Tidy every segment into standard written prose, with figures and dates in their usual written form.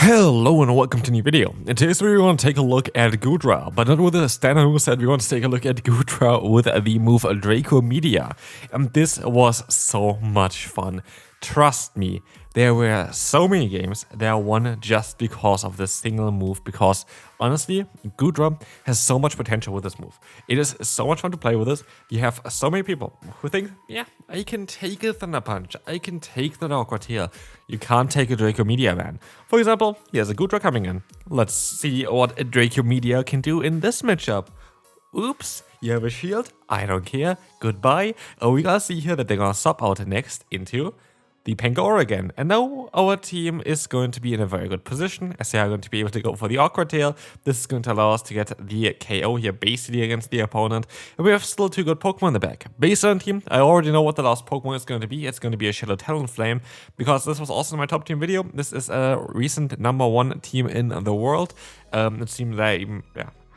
Hello and welcome to a new video. In today's video we want to take a look at Goodra, but not with a standard moveset. We want to take a look at Goodra with the move Draco Meteor. And this was so much fun. Trust me, there were so many games that I won just because of this single move, because honestly, Goodra has so much potential with this move. It is so much fun to play with this. You have so many people who think, yeah, I can take a Thunder Punch, I can take the Awkward Tail. You can't take a Draco Meteor, man. For example, here's a Goodra coming in. Let's see what a Draco Meteor can do in this matchup. Oops, you have a shield? I don't care. Goodbye. Oh, we gotta see here that they're gonna swap out next into the Pangoro again. And now our team is going to be in a very good position, as they are going to be able to go for the Awkward Tail. This is going to allow us to get the KO here basically against the opponent. And we have still two good Pokemon in the back. Based on team, I already know what the last Pokemon is going to be. It's going to be a Shadow Talonflame, because this was also my top team video. This is a recent #1 team in the world. It seems that I even,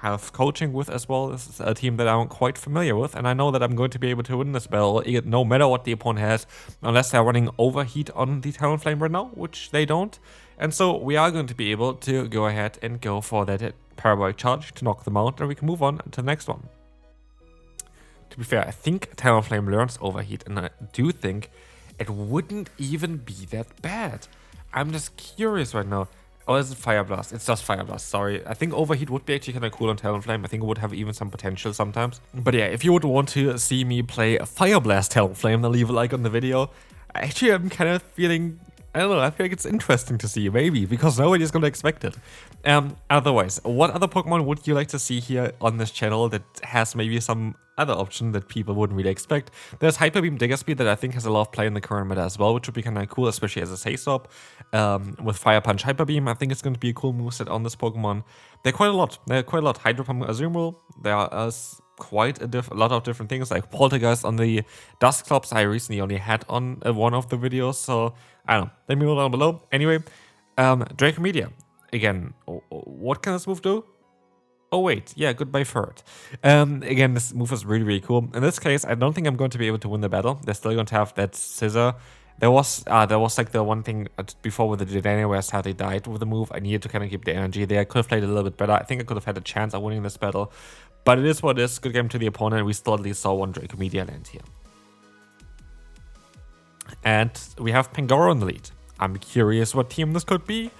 have coaching with as well. This is a team that I'm quite familiar with, and I know that I'm going to be able to win this battle no matter what the opponent has, unless they're running Overheat on the Talonflame right now, which they don't. And so we are going to be able to go ahead and go for that Parabolic Charge to knock them out, and we can move on to the next one. To be fair, I think Talonflame learns Overheat, and I do think it wouldn't even be that bad. I'm just curious right now. Oh, is it Fire Blast? It's just Fire Blast, sorry. I think Overheat would be actually kind of cool on Talonflame. I think it would have even some potential sometimes. But yeah, if you would want to see me play Fire Blast Talonflame, then leave a like on the video. Actually, I'm kind of feeling, I don't know, I feel like it's interesting to see, maybe, because nobody's going to expect it. Otherwise, what other Pokemon would you like to see here on this channel that has maybe some other option that people wouldn't really expect? There's Hyper Beam Diggersby that I think has a lot of play in the current meta as well, which would be kind of cool, especially as a Say-Stop. With Fire Punch Hyper Beam, I think it's going to be a cool moveset on this Pokemon. There are quite a lot. Hydro Pump Azumarill. There are quite a lot of different things, like Poltergeist on the Dusclops I recently only had on one of the videos, so I don't know. Let me know down below. Anyway, Draco Meteor. Again, what can this move do? Oh wait, yeah, goodbye Furt. Again, this move is really, really cool. In this case, I don't think I'm going to be able to win the battle. They're still going to have that Scissor. There was like the one thing before with the Dedenne where I sadly died with the move. I needed to kind of keep the energy there. I could have played a little bit better. I think I could have had a chance of winning this battle. But it is what it is. Good game to the opponent. We still at least saw one Draco Meteor land here. And we have Pangoro in the lead. I'm curious what team this could be.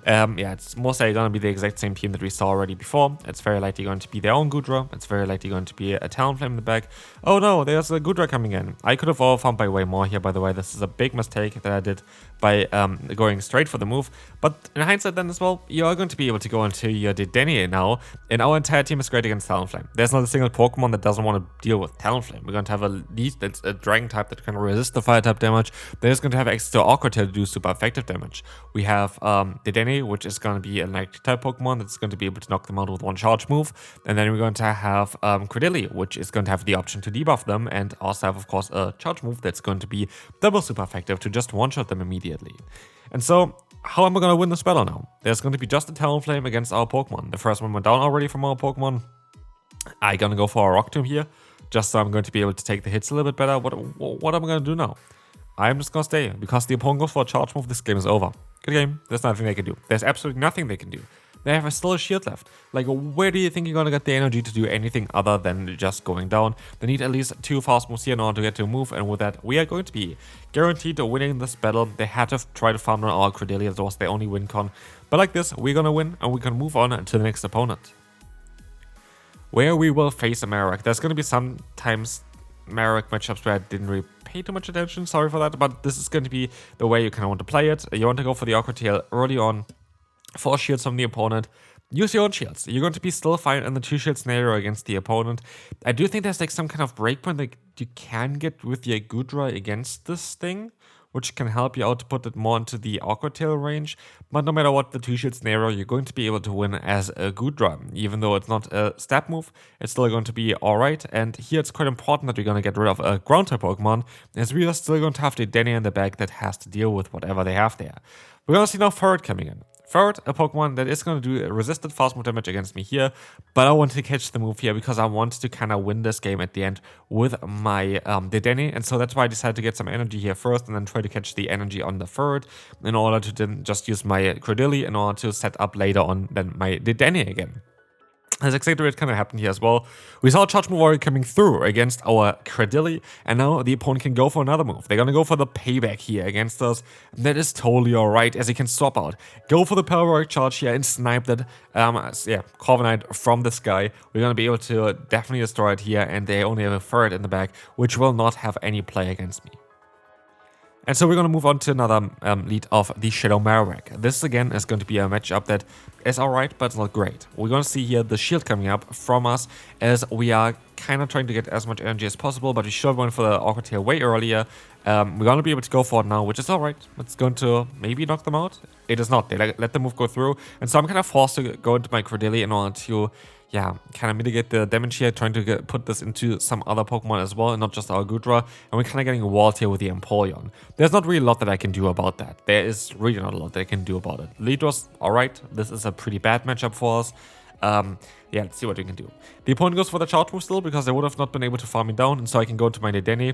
Yeah, it's most likely going to be the exact same team that we saw already before. It's very likely going to be their own Goodra. It's very likely going to be a Talonflame in the back. Oh no, there's a Goodra coming in. I could have overfarmed by way more here, by the way. This is a big mistake that I did by going straight for the move. But in hindsight then as well, you are going to be able to go into your Dedenne now. And our entire team is great against Talonflame. There's not a single Pokemon that doesn't want to deal with Talonflame. We're going to have a lead that's a Dragon type that can resist the Fire type damage. That is going to have access to Awkward Tail to do super effective damage. We have Dedenne, which is going to be a Electric type Pokemon that's going to be able to knock them out with one charge move. And then we're going to have Credilli, which is going to have the option to debuff them, and also have, of course, a charge move that's going to be double super effective to just one-shot them immediately. And so, how am I going to win this battle now? There's going to be just a Talonflame against our Pokemon. The first one went down already from our Pokemon. I'm going to go for a Rock Tomb here, just so I'm going to be able to take the hits a little bit better. What am I going to do now? I'm just going to stay, because the opponent goes for a charge move. This game is over. Good game. There's nothing they can do. There's absolutely nothing they can do. They have still a shield left. Like, where do you think you're going to get the energy to do anything other than just going down? They need at least 2 fast moves here in order to get to a move, and with that, we are going to be guaranteed to winning this battle. They had to try to farm on our Credilli. That was their only win con. But like this, we're going to win, and we can move on to the next opponent, where we will face a Marowak. There's going to be sometimes Marowak matchups where I didn't really pay too much attention, sorry for that, but this is going to be the way you kind of want to play it. You want to go for the Awkward Tail early on, 4 shields from the opponent, use your own shields. You're going to be still fine in the 2-shield scenario against the opponent. I do think there's like some kind of breakpoint that you can get with your Goodra against this thing, which can help you out to put it more into the Awkward Tail range. But no matter what the 2-shield scenario, you're going to be able to win as a Goodra. Even though it's not a stab move, it's still going to be alright. And here it's quite important that we're going to get rid of a ground type Pokemon, as we are still going to have the Dedenne in the back that has to deal with whatever they have there. We're going to see now Furt coming in. Third, a Pokemon that is going to do resisted fast move damage against me here, but I want to catch the move here because I want to kind of win this game at the end with my Dedenne, and so that's why I decided to get some energy here first and then try to catch the energy on the third in order to then just use my Credilli in order to set up later on then my Dedenne again. That's exactly what kind of happened here as well. We saw Charge Move already coming through against our Credilli, and now the opponent can go for another move. They're gonna go for the payback here against us. That is totally alright, as he can swap out. Go for the Power Charge here and snipe that Corviknight from the sky. We're gonna be able to definitely destroy it here, and they only have a third in the back, which will not have any play against me. And so we're going to move on to another lead of the Shadow Marowak. This again is going to be a matchup that is alright, but it's not great. We're going to see here the shield coming up from us as we are kind of trying to get as much energy as possible, but we should have went for the Awkward Tail way earlier. We're going to be able to go for it now, which is alright. It's going to maybe knock them out. It is not. They let the move go through. And so I'm kind of forced to go into my Credilli in order to kind of mitigate the damage here, trying to put this into some other Pokemon as well, and not just our Goodra. And we're kind of getting walled here with the Empoleon. There's not really a lot that I can do about that. There is really not a lot that I can do about it. Lead was alright. This is a pretty bad matchup for us. Let's see what we can do. The opponent goes for the charge move still, because they would have not been able to farm me down, and so I can go into my Dedenne.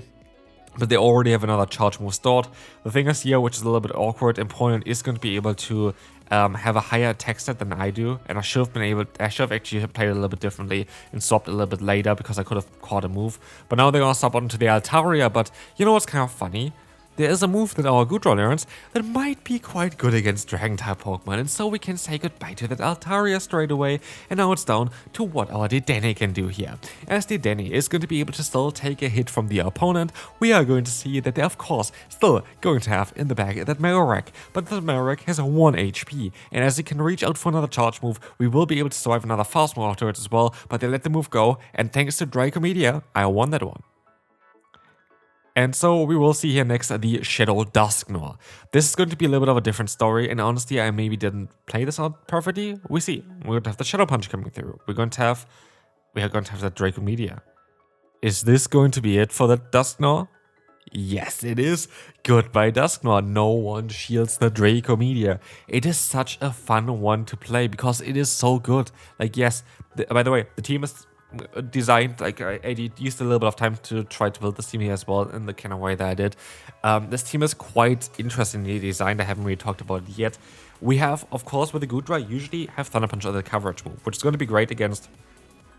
But they already have another charge move stored. The thing is here, which is a little bit awkward, opponent is going to be able to have a higher attack stat than I do, and I should have actually played it a little bit differently and swapped a little bit later because I could have caught a move. But now they're gonna swap onto the Altaria. But you know what's kind of funny? There is a move that our Goodra learns that might be quite good against Dragon-type Pokemon, and so we can say goodbye to that Altaria straight away, and now it's down to what our Dedenne can do here. As Dedenne is going to be able to still take a hit from the opponent, we are going to see that they're of course still going to have in the bag that Marowak, but the Marowak has 1 HP, and as it can reach out for another charge move, we will be able to survive another fast move afterwards as well, but they let the move go, and thanks to Draco Meteor, I won that one. And so we will see here next the Shadow Dusknoir. This is going to be a little bit of a different story, and honestly, I maybe didn't play this out perfectly. We see. We're going to have the Shadow Punch coming through. We are going to have that Draco Meteor. Is this going to be it for the Dusknoir? Yes, it is. Goodbye, Dusknoir. No one shields the Draco Meteor. It is such a fun one to play because it is so good. Like, yes, by the way, the team is designed, like I used a little bit of time to try to build this team here as well in the kind of way that I did. This team is quite interestingly designed. I haven't really talked about it yet. We have, of course, with the Goodra, usually have Thunder Punch as the coverage move, which is going to be great against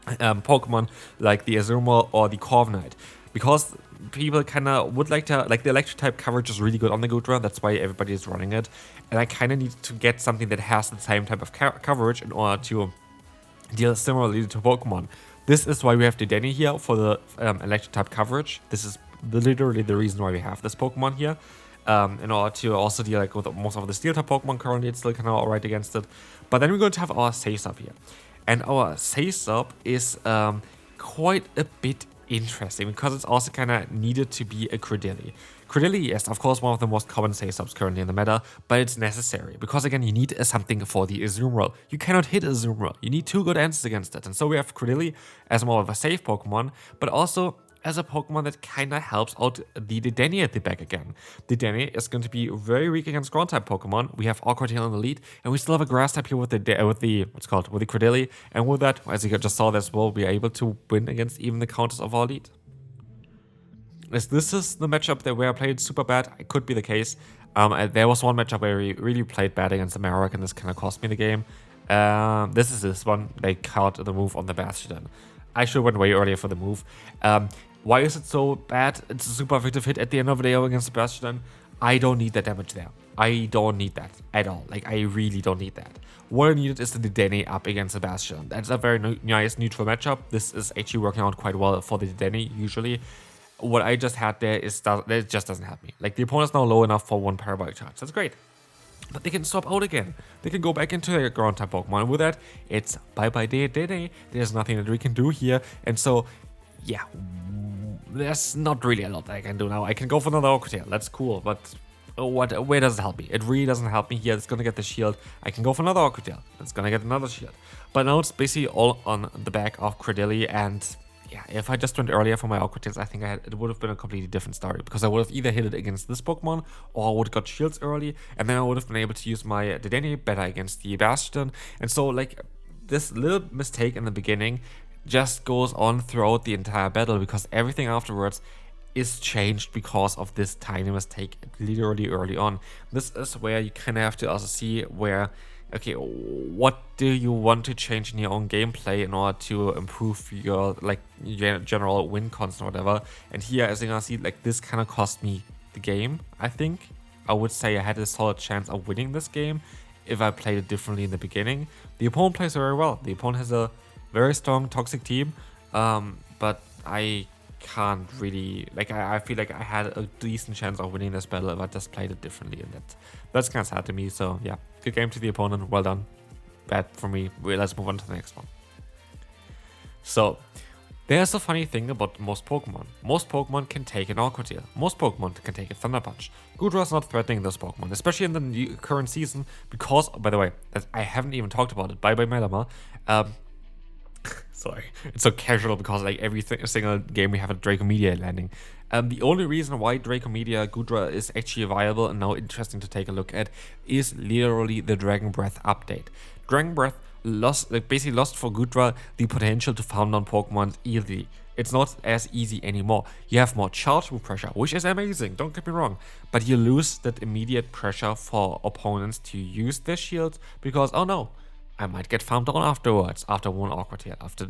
Pokemon like the Azumarill or the Corviknight, because people kind of would like to, like, the electric type coverage is really good on the Goodra. That's why everybody is running it, and I kind of need to get something that has the same type of coverage in order to deal similarly to Pokemon. This is why we have the Dedenne here for the electric type coverage. This is literally the reason why we have this Pokemon here. In order to also deal like with most of the steel type Pokemon currently, it's still kind of alright against it. But then we're going to have our Saysub here. And our Saysub is quite a bit interesting because it's also kind of needed to be a Credilli. Credilli is, of course, one of the most common Saysubs currently in the meta, but it's necessary because, again, you need something for the Azumarill. You cannot hit Azumarill. You need 2 good answers against it. And so we have Credilli as more of a safe Pokemon, but also as a Pokemon that kind of helps out the Dedenne at the back again. Dedenne is going to be very weak against Ground-type Pokemon. We have Awkward Tail in the lead, and we still have a Grass-type here with the Credilli, and with that, as you just saw as well, we are able to win against even the counters of our lead. As this is the matchup where I played super bad, it could be the case. There was one matchup where we really played bad against the Marowak, and this kind of cost me the game. This is this one. They caught the move on the Bastion. I should have went way earlier for the move. Why is it so bad? It's a super effective hit at the end of the day against the Bastion. I don't need that damage there. I don't need that at all. Like, I really don't need that. What I needed is the Dedenne up against the Bastion. That's a very nice neutral matchup. This is actually working out quite well for the Dedenne usually. What I just had there is that it just doesn't help me. Like, the opponent's now low enough for 1 Parabolic Charge. That's great. But they can swap out again. They can go back into their Ground-type Pokemon. And with that, it's bye-bye Dedenne. There's nothing that we can do here. And so, yeah, there's not really a lot that I can do now. I can go for another Awkward Tail. That's cool. But where does it help me? It really doesn't help me here. It's going to get the shield. I can go for another Awkward Tail. It's going to get another shield. But now it's basically all on the back of Credilli, and yeah, if I just went earlier for my Aqua Tails, I think it would have been a completely different story, because I would have either hit it against this Pokemon, or I would have got shields early, and then I would have been able to use my Dedenne better against the Bastion. And so, like, this little mistake in the beginning just goes on throughout the entire battle, because everything afterwards is changed because of this tiny mistake literally early on. This is where you kind of have to also see where, okay, what do you want to change in your own gameplay in order to improve your, like, general win cons or whatever. And here, as you can see, like, this kind of cost me the game. I think I would say I had a solid chance of winning this game if I played it differently in the beginning. The opponent plays very well. The opponent has a very strong toxic team, but I can't really, like, I feel like I had a decent chance of winning this battle if I just played it differently, and that's kind of sad to me. So yeah, good game to the opponent, well done. Bad for me. Let's move on to the next one. So there's a funny thing about most Pokemon. Most Pokemon can take an Aqua Tail. Most Pokemon can take a Thunder Punch. Goodra is not threatening this Pokemon, especially in the current season, because, by the way, I haven't even talked about it. Bye-bye, Melama. Sorry, it's so casual because like every single game we have a Draco Meteor landing. The only reason why Draco Meteor Goodra is actually viable and now interesting to take a look at is literally the Dragon Breath update. Dragon Breath basically lost for Goodra the potential to farm down Pokemon easily. It's not as easy anymore. You have more charge move pressure, which is amazing, don't get me wrong, but you lose that immediate pressure for opponents to use their shields because, oh no, I might get farmed down afterwards, after one Aqua Tail, after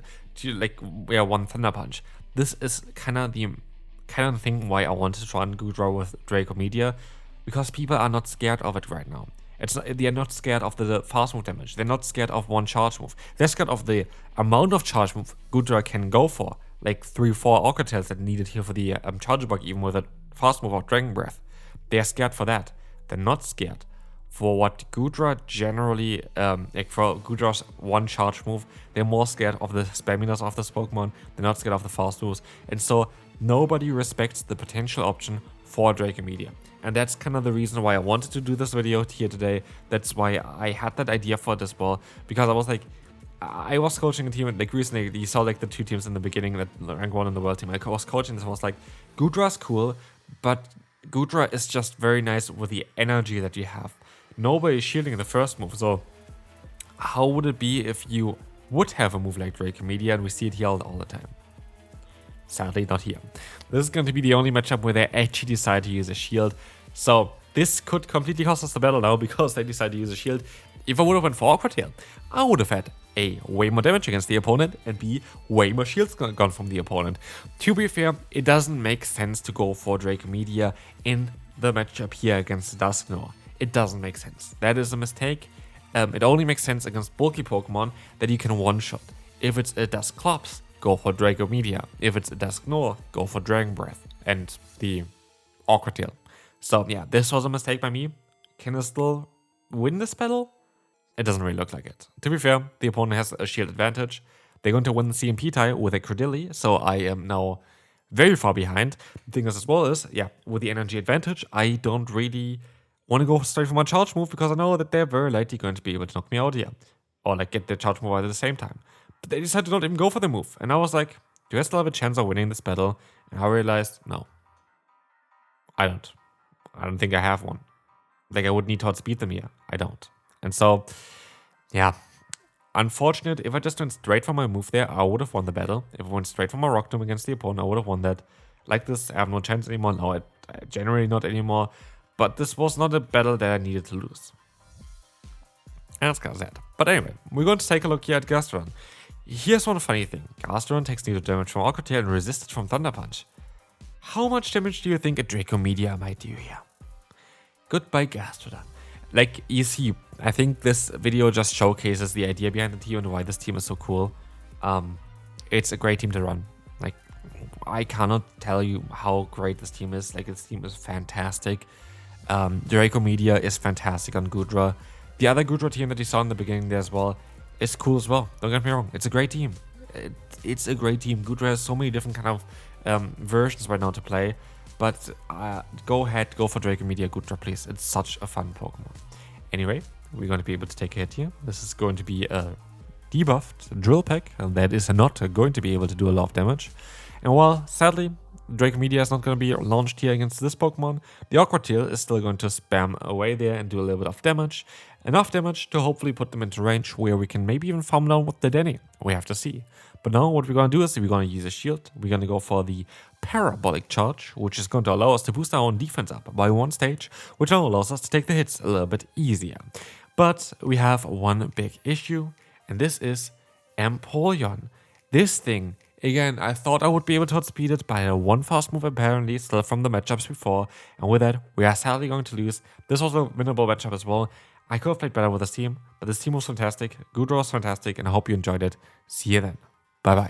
one Thunder Punch. This is kind of the thing why I wanted to run Goodra with Draco Meteor, because people are not scared of it right now. They are not scared of the fast move damage. They're not scared of one charge move. They're scared of the amount of charge move Goodra can go for, like 3-4 Aqua Tails that needed here for the charge bug, even with a fast move of Dragon Breath. They're scared for that. They're not scared for what Goodra generally, like for Goodra's one charge move. They're more scared of the spamminess of this Pokemon. They're not scared of the fast moves. And so nobody respects the potential option for Draco Meteor. And that's kind of the reason why I wanted to do this video here today. That's why I had that idea for this ball, because I was like, I was coaching a team, like recently, you saw like the two teams in the beginning, that rank 1 in the world team. I was coaching this, I was like, Goodra's cool, but Goodra is just very nice with the energy that you have. Nobody is shielding in the first move, so how would it be if you would have a move like Draco Meteor, and we see it here all the time? Sadly, not here. This is going to be the only matchup where they actually decide to use a shield, so this could completely cost us the battle now, because they decide to use a shield. If I would have went for Aqua Tail, I would have had A, way more damage against the opponent, and B, way more shields gone from the opponent. To be fair, it doesn't make sense to go for Draco Meteor in the matchup here against Dusknoir. It doesn't make sense. That is a mistake. It only makes sense against bulky Pokemon that you can one-shot. If it's a Dusclops, go for Draco Meteor. If it's a Dusknoir, go for Dragon Breath and the Aqua Tail. So yeah, this was a mistake by me. Can I still win this battle? It doesn't really look like it. To be fair, the opponent has a shield advantage. They're going to win the CMP tie with a Credilli, so I am now very far behind. The thing is as well is, yeah, with the energy advantage, I don't really want to go straight for my charge move, because I know that they're very likely going to be able to knock me out here, or like get their charge move at the same time. But they decided to not even go for the move, and I was like, do I still have a chance of winning this battle? And I realized, no, I don't. I don't think I have one. Like, I would need to outspeed them here. I don't. And so, yeah, unfortunate. If I just went straight for my move there, I would have won the battle. If I went straight for my Rock Tomb against the opponent, I would have won that. Like this, I have no chance anymore. No, I generally not anymore. But this was not a battle that I needed to lose. And that's kind of sad. But anyway, we're going to take a look here at Gastrodon. Here's one funny thing. Gastrodon takes needed damage from Aqua Tail and resisted from Thunder Punch. How much damage do you think a Draco Meteor might do here? Goodbye, Gastrodon. Like, you see, I think this video just showcases the idea behind the team and why this team is so cool. It's a great team to run. Like, I cannot tell you how great this team is. Like, this team is fantastic. Draco Meteor is fantastic on Goodra. The other Goodra team that you saw in the beginning there as well is cool as well. Don't get me wrong. It's a great team. It's a great team. Goodra has so many different kind of versions right now to play. But go ahead, go for Draco Meteor Goodra, please. It's such a fun Pokemon. Anyway, we're going to be able to take a hit here. This is going to be a debuffed Drill Peck that is not going to be able to do a lot of damage. And while sadly Draco Meteor is not going to be launched here against this Pokemon, the Aqua Tail is still going to spam away there and do a little bit of damage. Enough damage to hopefully put them into range where we can maybe even farm down with the Denny. We have to see. But now what we're going to do is we're going to use a shield. We're going to go for the Parabolic Charge, which is going to allow us to boost our own defense up by 1 stage, which now allows us to take the hits a little bit easier. But we have one big issue, and this is Empoleon. This thing, again, I thought I would be able to outspeed it by a 1 fast move apparently, still from the matchups before, and with that, we are sadly going to lose. This was a winnable matchup as well. I could have played better with this team, but this team was fantastic, Goodra was fantastic, and I hope you enjoyed it. See you then. Bye bye.